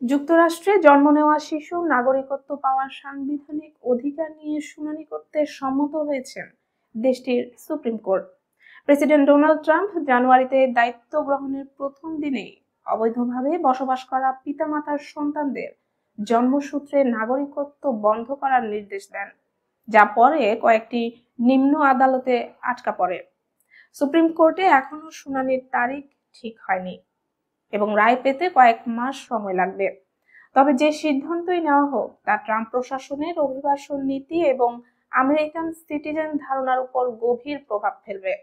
যুক্তরাষ্ট্রে জন্ম নেওয়া শিশু নাগরিকত্ব পাওয়ার সাংবিধানিক অধিকার নিয়ে শুনানি করতে সম্মত হয়েছেন দেশটির supreme court. President Donald Trump জানুয়ারিতে দায়িত্ব গ্রহণের প্রথম দিনেই অবৈধভাবে বসবাস করা পিতামাতার সন্তানদের জন্মসূত্রে নাগরিকত্ব বন্ধ করার নির্দেশ দেন, যা পরে কয়েকটি নিম্ন আদালতে আটকা পড়ে। সুপ্রিম কোর্টে এখনো শুনানির তারিখ ঠিক হয়নি এবং রায় পেতে কয়েক মাস সময় লাগবে। তবে যে সিদ্ধান্তই নেওয়া হোক, তা ট্রাম্প প্রশাসনের অভিবাসন নীতি এবং আমেরিকান সিটিজেন ধারণার উপর গভীর প্রভাব ফেলবে।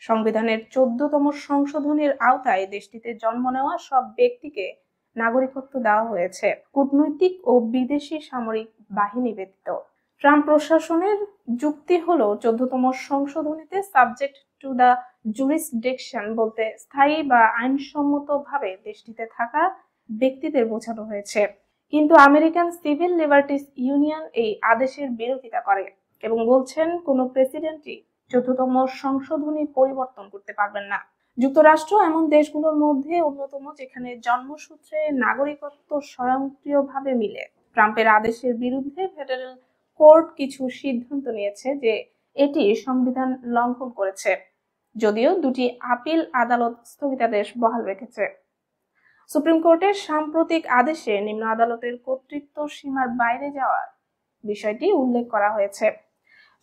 সংবিধানের 14তম সংশোধনীর আওতায় দেশটিতে জন্ম নেওয়া সব ব্যক্তিকে নাগরিকত্ব দেওয়া হয়েছে, কূটনৈতিক ও বিদেশি সামরিক বাহিনী ব্যতীত। ট্রাম্প প্রশাসনের যুক্তি হলো 14তম সংশোধনীতে সাবজেক্ট টু দ্য জুরিসডিকশন বলতে স্থায়ী বা আইনসম্মতভাবে দেশটিতে থাকা ব্যক্তিদের বোঝানো হয়েছে। কিন্তু আমেরিকান সিভিল লিবার্টিস ইউনিয়ন এই আদেশের বিরোধিতা করে এবং বলছেন কোনো প্রেসিডেন্টই 14তম সংশোধনী পরিবর্তন করতে পারবেন না। যুক্তরাষ্ট্র এমন দেশগুলোর মধ্যে অন্যতম যেখানে জন্মসূত্রে নাগরিকত্ব স্বয়ংক্রিয়ভাবে মিলে। ট্রাম্পের আদেশের বিরুদ্ধে ফেডারেল কোর্ট কিছু সিদ্ধান্ত নিয়েছে যে এটি সংবিধান লঙ্ঘন করেছে, যদিও দুটি আপিল আদালত স্থগিতাদেশ বহাল রেখেছে। সুপ্রিম কোর্টের সাম্প্রতিক আদেশে নিম্ন আদালতের কর্তৃত্ব সীমার বাইরে যাওয়ার বিষয়টি উল্লেখ করা হয়েছে।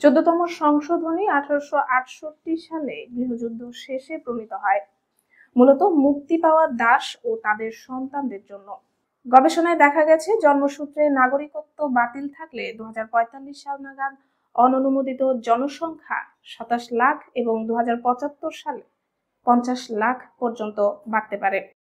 14তম সংশোধনী 1868 সালে গৃহযুদ্ধ শেষে প্রণীত হয়, মূলত মুক্তি পাওয়া দাস ও তাদের সন্তানদের জন্য। গবেষণায় দেখা গেছে জন্মসূত্রে নাগরিকত্ব বাতিল থাকলে 2045 সাল নাগাদ অননুমোদিত জনসংখ্যা 27 লাখ এবং 2075 সালে 50 লাখ পর্যন্ত বাড়তে পারে।